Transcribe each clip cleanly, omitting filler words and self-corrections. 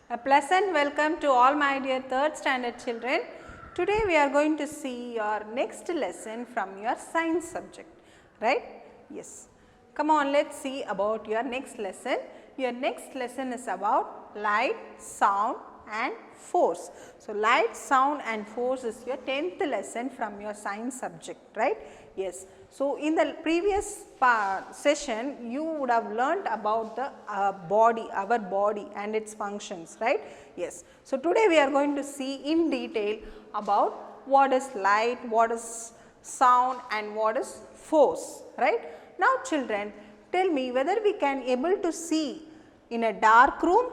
A pleasant welcome to all my dear 3rd standard children. Today we are going to see your next lesson from your science subject, right? Yes. Come on, let us see about your next lesson. Your next lesson is about light, sound and force. So, light, sound and force is your 10th lesson from your science subject, right? Yes. So, in the previous session you would have learnt about the body, our body and its functions, right? Yes. So, today we are going to see in detail about what is light, what is sound and what is force, right? Now, children, tell me whether we can able to see in a dark room?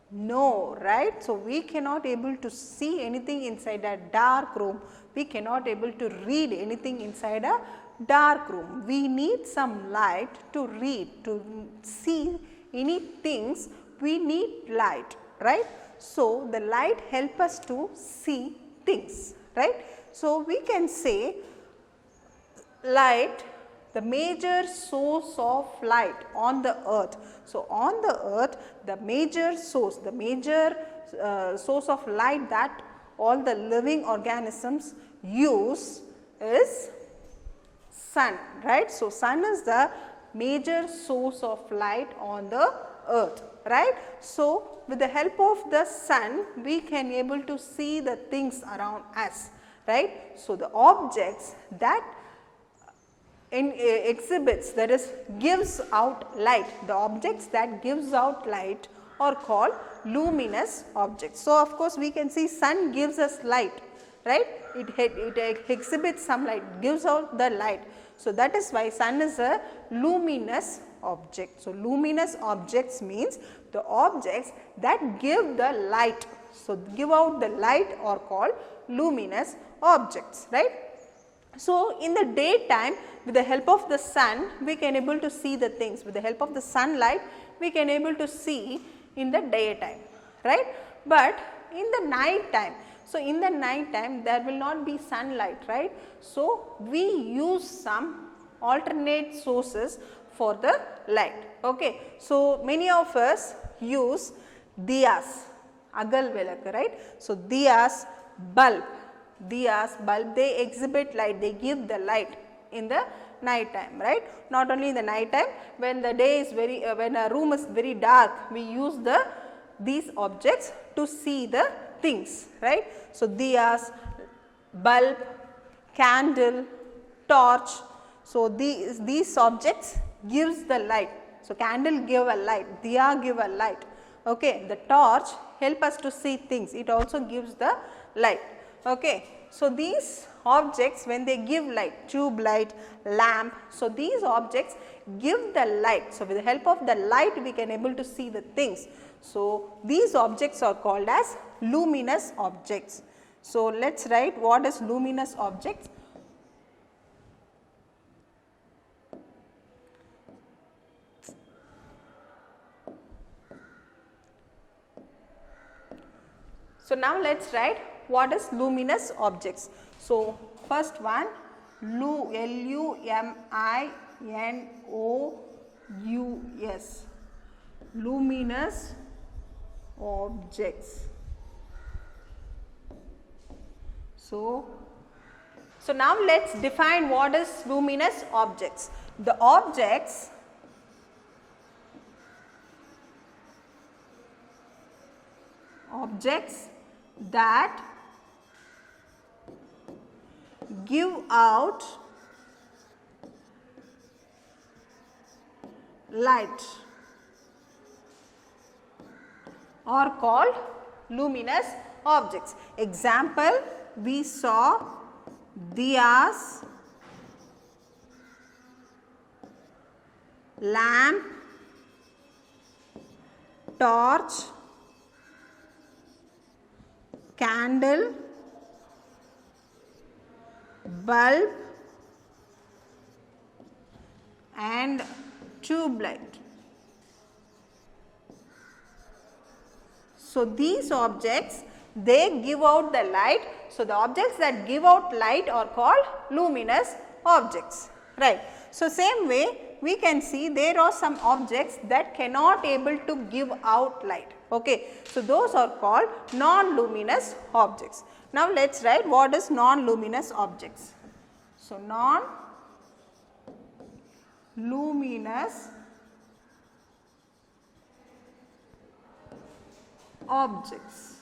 No, right? So, we cannot able to see anything inside a dark room. We cannot able to read anything inside a dark room. We need some light to read, to see any things, we need light, right? So, the light help us to see things, right? So, we can say light, the major source of light on the earth. So, on the earth the major source of light that all the living organisms use is sun, right. So, sun is the major source of light on the earth, right. So, with the help of the sun we can able to see the things around us, right. So, the objects that exhibits, that is gives out light, the objects that gives out light are called luminous objects. So, of course, we can see sun gives us light, right, it exhibits some light, gives out the light. So, that is why sun is a luminous object. So, luminous objects means the objects that give the light. So, give out the light are called luminous objects, right. So, in the daytime with the help of the sun we can able to see the things, with the help of the sunlight we can able to see in the daytime, right. But in the night time, so in the night time there will not be sunlight, right. So, we use some alternate sources for the light, okay. So, many of us use diyas, agal velakku, right. So, diyas, bulb, they exhibit light, they give the light in the night time, right. Not only in the night time, when the day is very when a room is very dark, we use these objects to see the things, right. So, diyas, bulb, candle, torch. So, these objects gives the light. So, candle give a light, diya give a light, okay. The torch help us to see things, it also gives the light, okay. So, these objects when they give light, tube light, lamp, so these objects give the light. So, with the help of the light we can able to see the things. So, these objects are called as luminous objects. So, let us write what is luminous objects. So, now let us write what is luminous objects. So, first one Luminous, luminous objects. So, now let us define what is luminous objects. The objects that give out light are called luminous objects. Example, we saw diyas, lamp, torch, candle, bulb and tube light. So, these objects they give out the light. So, the objects that give out light are called luminous objects, right. So, same way we can see there are some objects that cannot able to give out light. Okay. So, those are called non-luminous objects. Now, let us write what is non-luminous objects. So, non-luminous objects.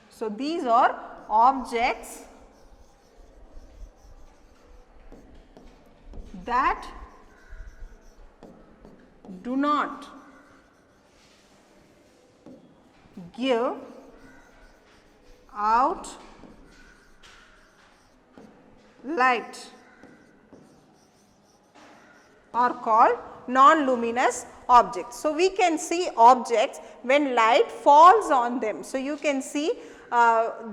So, these are objects that do not give out light are called non-luminous objects. So, we can see objects when light falls on them. So, you can see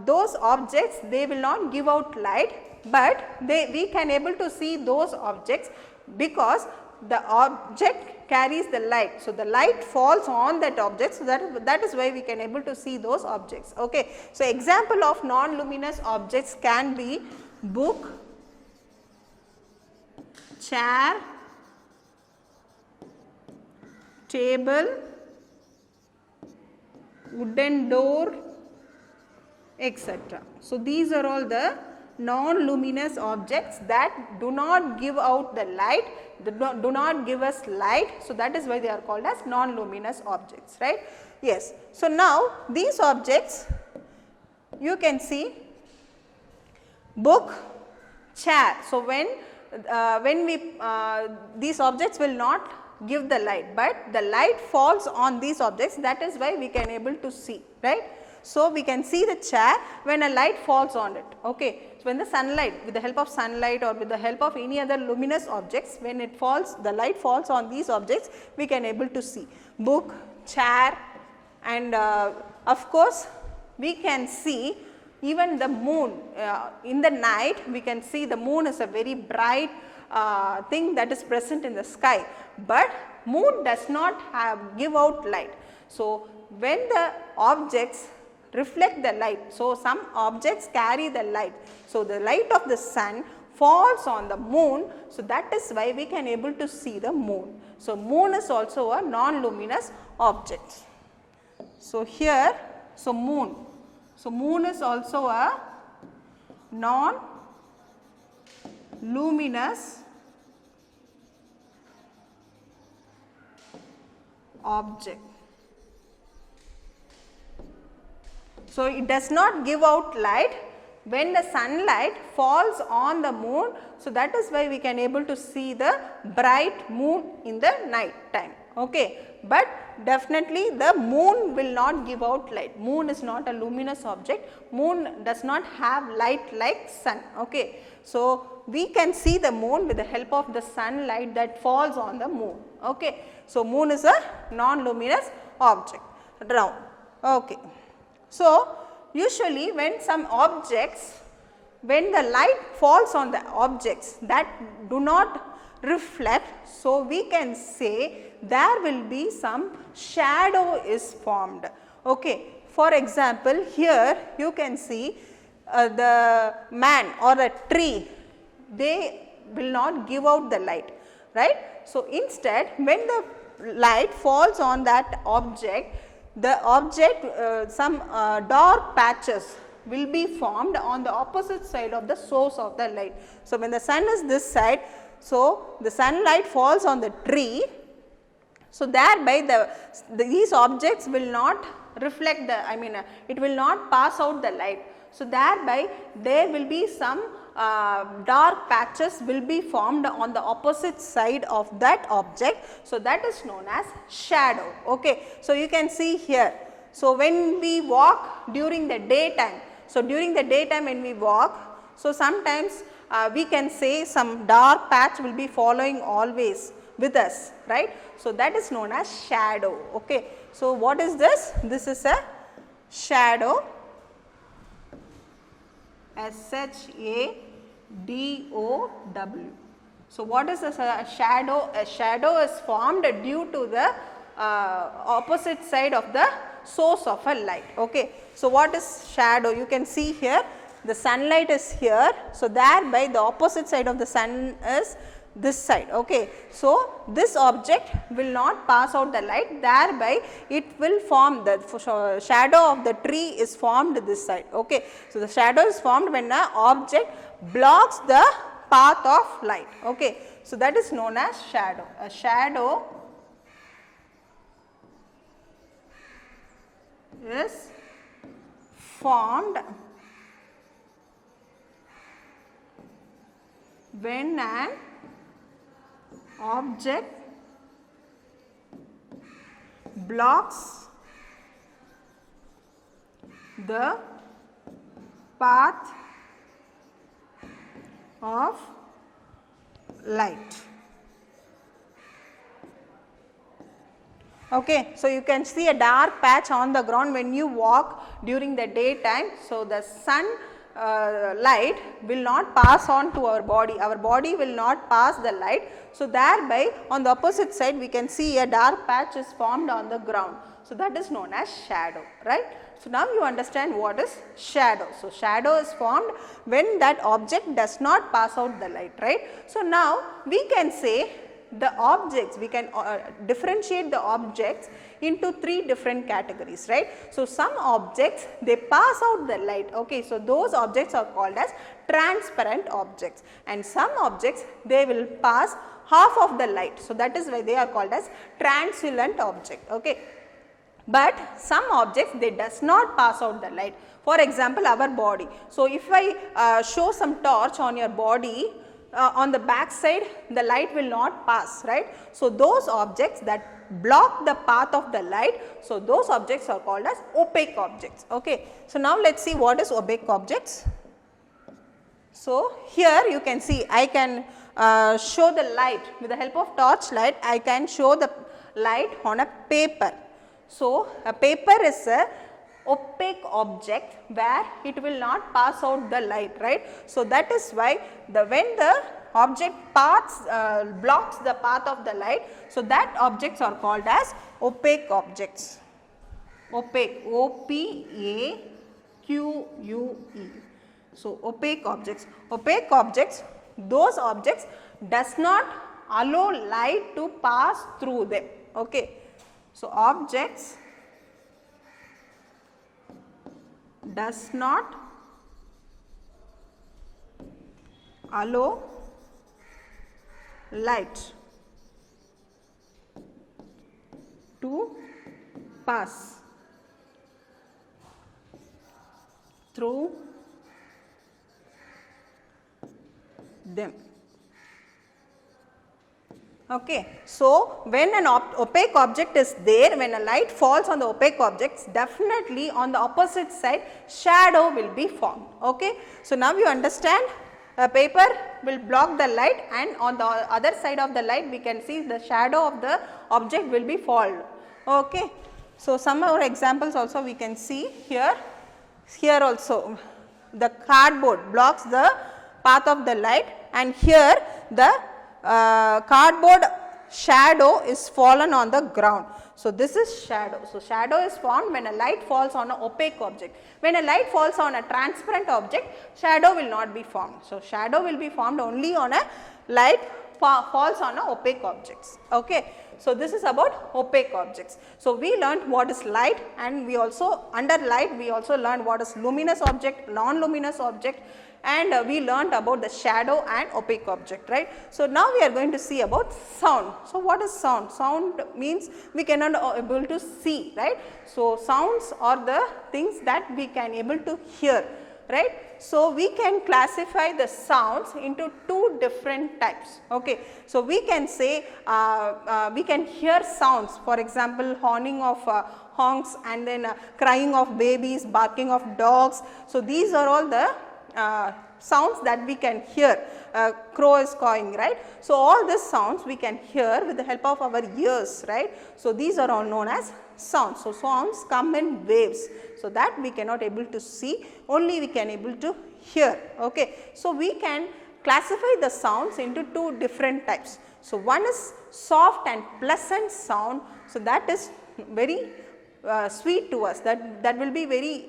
those objects, they will not give out light, but we can able to see those objects because the object carries the light. So, the light falls on that object. So, that is why we can able to see those objects. Okay. So, example of non-luminous objects can be book, chair, table, wooden door, etc. So, these are all the non-luminous objects that do not give out the light, do not give us light. So, that is why they are called as non-luminous objects, right. Yes. So, now these objects you can see book, chair. So, when we these objects will not give the light, but the light falls on these objects, that is why we can able to see, right. So, we can see the chair when a light falls on it. Okay. So, when the sunlight, with the help of sunlight or with the help of any other luminous objects, when it falls, the light falls on these objects, we can able to see book, chair, and of course, we can see even the moon in the night. We can see the moon is a very bright thing that is present in the sky, but moon does not give out light. So, when the objects reflect the light, so some objects carry the light. So, the light of the sun falls on the moon. So, that is why we can able to see the moon. So, moon is also a non-luminous object. So, here, so moon. So, moon is also a non-luminous object. So, it does not give out light when the sunlight falls on the moon. So, that is why we can able to see the bright moon in the night time. Okay. But definitely the moon will not give out light. Moon is not a luminous object. Moon does not have light like sun. Okay. So, we can see the moon with the help of the sunlight that falls on the moon. Okay. So, moon is a non-luminous object, round. Okay. So, usually when some objects, when the light falls on the objects that do not reflect, so we can say there will be some shadow is formed. Okay. For example, here you can see the man or a tree, they will not give out the light, right. So, instead when the light falls on that object, the object some dark patches will be formed on the opposite side of the source of the light. So, when the sun is this side, so the sunlight falls on the tree. So, thereby these objects will not reflect the, it will not pass out the light. So, thereby there will be some dark patches will be formed on the opposite side of that object. So, that is known as shadow. Okay. So, you can see here. So, when we walk during the daytime, so during the daytime when we walk, so sometimes we can say some dark patch will be following always with us, right. So, that is known as shadow. Okay. So, what is this? This is a shadow, SHADOW. So, what is a shadow? A shadow is formed due to the opposite side of the source of a light. Okay. So, what is shadow? You can see here the sunlight is here. So, thereby the opposite side of the sun is this side. Okay. So, this object will not pass out the light, thereby it will form the shadow of the tree is formed this side. Okay. So, the shadow is formed when an object blocks the path of light. Okay. So, that is known as shadow. A shadow is formed when an object blocks the path of light. Okay. So, you can see a dark patch on the ground when you walk during the daytime. So, the sun light will not pass on to our body will not pass the light. So, thereby on the opposite side we can see a dark patch is formed on the ground. So, that is known as shadow, right. So, now you understand what is shadow. So, shadow is formed when that object does not pass out the light, right. So, now we can say the objects, we can differentiate the objects into 3 different categories, right. So, some objects they pass out the light. Okay. So, those objects are called as transparent objects, and some objects they will pass half of the light. So, that is why they are called as translucent object. Okay. But some objects they does not pass out the light. For example, our body. So, if I show some torch on your body, on the back side the light will not pass, right. So, those objects that block the path of the light, so those objects are called as opaque objects. Okay. So, now let us see what is opaque objects. So, here you can see I can show the light with the help of torch light, I can show the light on a paper. So, a paper is a opaque object where it will not pass out the light, right. So, that is why when the object blocks the path of the light, so that objects are called as opaque objects. Opaque, O-P-A-Q-U-E. So, opaque objects. Opaque objects, those objects does not allow light to pass through them. Okay. So, objects does not allow light to pass through them. Okay. So, when an opaque object is there, when a light falls on the opaque objects, definitely on the opposite side shadow will be formed. Okay. So, now you understand a paper will block the light, and on the other side of the light we can see the shadow of the object will be formed. Okay. So, some more examples also we can see here. Here also the cardboard blocks the path of the light, and here the cardboard shadow is fallen on the ground. So, this is shadow. So, shadow is formed when a light falls on an opaque object. When a light falls on a transparent object, shadow will not be formed. So, shadow will be formed only on a light falls on a opaque objects. Okay. So, this is about opaque objects. So, we learned what is light, and we also under light we also learned what is luminous object, non-luminous object, and we learned about the shadow and opaque object, right. So, now we are going to see about sound. So, what is sound? Sound means we cannot able to see, right. So, sounds are the things that we can able to hear, right. So, we can classify the sounds into 2 different types. Okay. So, we can say we can hear sounds, for example, horning of honks, and then crying of babies, barking of dogs. So, these are all the sounds that we can hear. Crow is cawing, right. So, all these sounds we can hear with the help of our ears, right. So, these are all known as sounds. So, sounds come in waves. So, that we cannot able to see, only we can able to hear. Okay. So, we can classify the sounds into 2 different types. So, one is soft and pleasant sound. So, that is very sweet to us, that will be very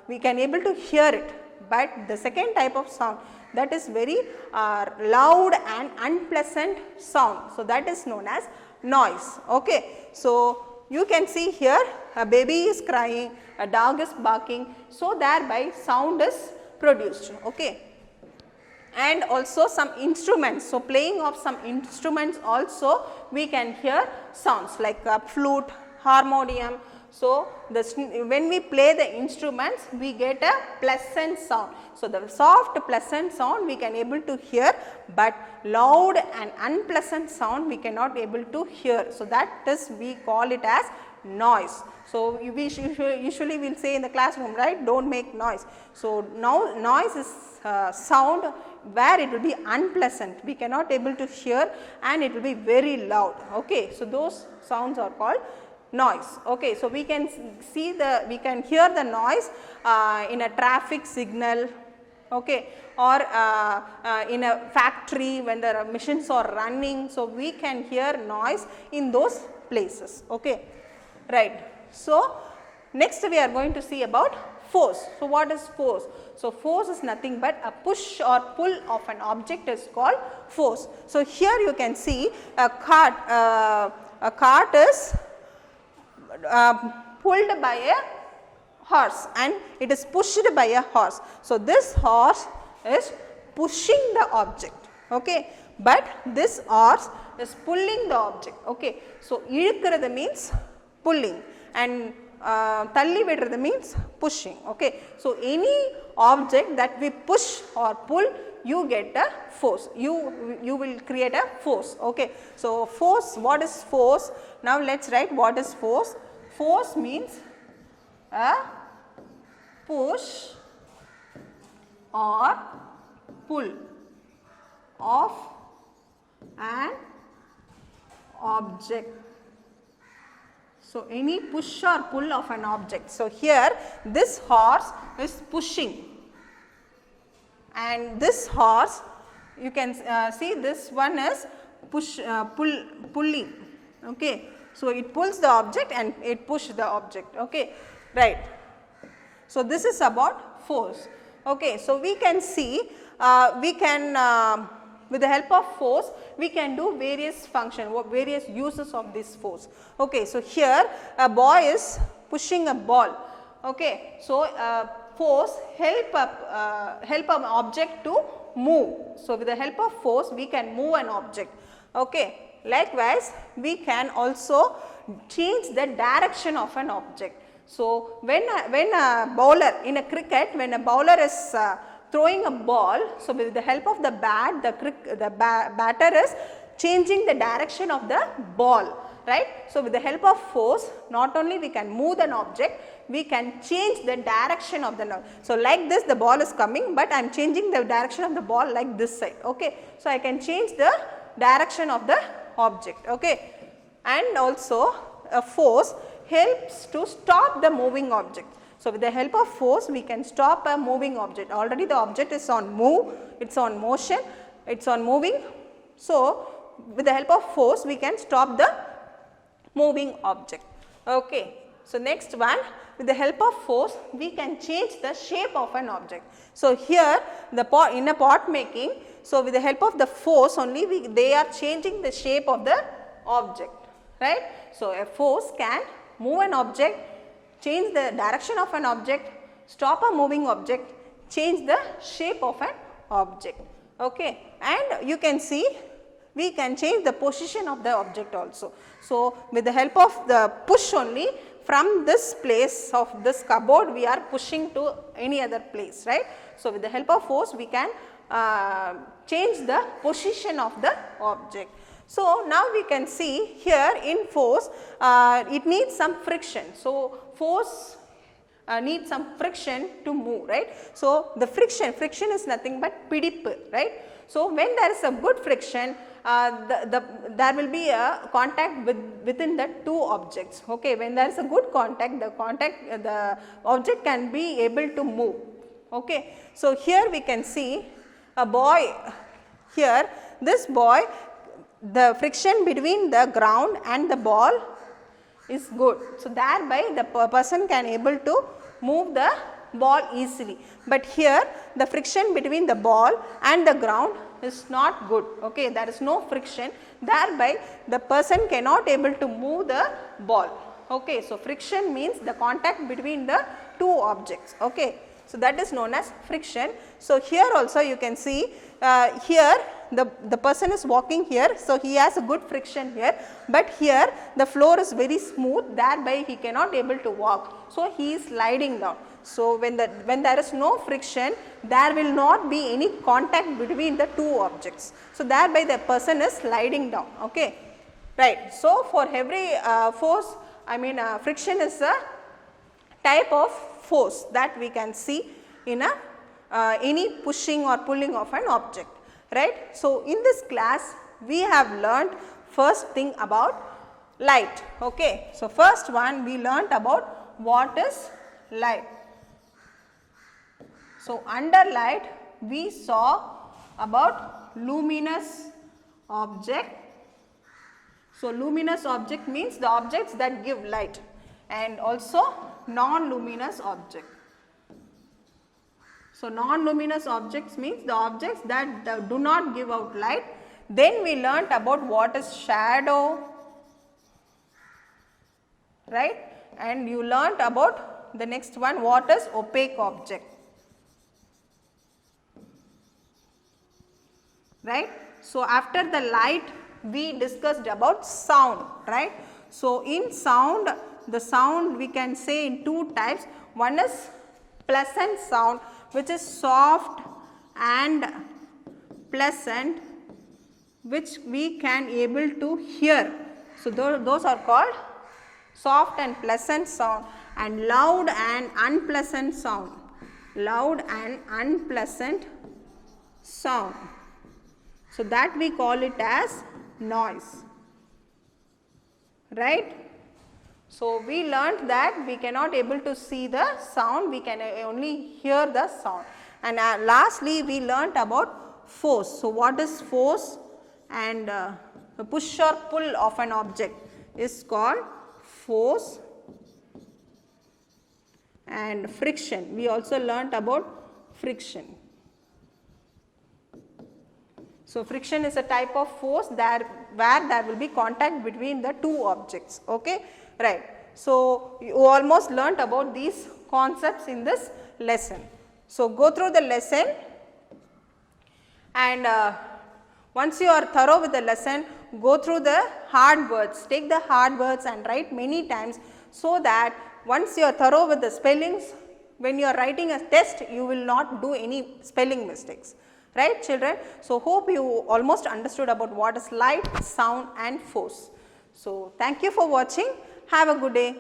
we can able to hear it. but the second type of sound, that is very loud and unpleasant sound. So, that is known as noise. Okay. So, you can see here a baby is crying, a dog is barking, so thereby sound is produced. Okay. And also some instruments, so playing of some instruments also we can hear sounds like a flute, harmonium. So, when we play the instruments we get a pleasant sound. So, the soft pleasant sound we can able to hear, but loud and unpleasant sound we cannot able to hear. So, that is we call it as noise. So, we usually will say in the classroom, right, do not make noise. So, now noise is sound where it will be unpleasant, we cannot able to hear and it will be very loud. Okay. So, those sounds are called noise. Okay. So, we can see we can hear the noise in a traffic signal, okay, or in a factory when the machines are running. So, we can hear noise in those places. Okay. Right. So, next we are going to see about force. So, what is force? So, force is nothing but a push or pull of an object is called force. So, here you can see a cart is pulled by a horse and it is pushed by a horse. So, this horse is pushing the object, okay, but this horse is pulling the object. Okay. So, இழுக்கிறது means pulling and தள்ளி விடுறது means pushing. Okay. So, any object that we push or pull, you get a force, you will create a force. Okay. So, force, what is force? Now, let us write what is force. Force means a push or pull of an object. So, any push or pull of an object. So, here this horse is pushing and this horse you can see this one is pulling. Okay. So, it pulls the object and it pushes the object. Okay. Right. So, this is about force. Okay. So, we can see we can with the help of force we can do various functions, various uses of this force. Okay. So, here a boy is pushing a ball. Okay. So, force help an object to move. So, with the help of force we can move an object. Okay. Likewise, we can also change the direction of an object. So, when a bowler in a cricket, when a bowler is throwing a ball, so with the help of the bat, the batter is changing the direction of the ball, right. So, with the help of force, not only we can move an object, we can change the direction of the. So, like this the ball is coming, but I am changing the direction of the ball like this side. Okay. So, I can change the direction of the object. Okay. And also a force helps to stop the moving object. So, with the help of force we can stop a moving object. Already the object is on move, it is on motion, it is on moving. So, with the help of force we can stop the moving object. Okay. So, next one, with the help of force we can change the shape of an object. So, here in a pot making, so with the help of the force only they are changing the shape of the object, right. So, a force can move an object, change the direction of an object, stop a moving object, change the shape of an object. Okay. And you can see we can change the position of the object also. So, with the help of the push only, from this place of this cupboard we are pushing to any other place, right. So, with the help of force we can change the position of the object. So, now we can see here in force it needs some friction. So, force needs some friction to move, right. So, the friction is nothing but pidippu, right. So, when there is a good friction there will be a contact within the two objects. Okay. When there is a good contact, the object can be able to move. Okay. So, here we can see a boy, here this boy, the friction between the ground and the ball is good. So, thereby the person can able to move the ball easily. But here the friction between the ball and the ground is not good, okay. There is no friction, thereby the person cannot able to move the ball, okay. So, friction means the contact between the two objects, okay. So, that is known as friction. So, here also you can see here the person is walking here. So, he has a good friction here, but here the floor is very smooth, thereby he cannot able to walk. So, he is sliding down. So, when there is no friction, there will not be any contact between the two objects. So, thereby the person is sliding down, okay. Right. So, for every force, friction is a type of force that we can see in any pushing or pulling of an object, right. So, in this class we have learnt first thing about light, okay. So, first one we learnt about what is light. So, under light we saw about luminous object. So, luminous object means the objects that give light, and also non-luminous object. So, non-luminous objects means the objects that do not give out light. Then we learnt about what is shadow, right, and you learnt about the next one, what is opaque object, right. So, after the light we discussed about sound, right. So, in sound, the sound we can say in two types. One is pleasant sound, which is soft and pleasant, which we can able to hear. So, those are called soft and pleasant sound, and loud and unpleasant sound, loud and unpleasant sound. So, that we call it as noise, right. So, we learnt that we cannot able to see the sound, we can only hear the sound. And lastly we learnt about force. So, what is force? And the push or pull of an object is called force. And friction, we also learnt about friction. So, friction is a type of force where there will be contact between the two objects, okay. Right. So, you almost learnt about these concepts in this lesson. So, go through the lesson, and once you are thorough with the lesson, go through the hard words, take the hard words and write many times, so that once you are thorough with the spellings, when you are writing a test, you will not do any spelling mistakes, right children. So, hope you almost understood about what is light, sound and force. So, thank you for watching. Have a good day.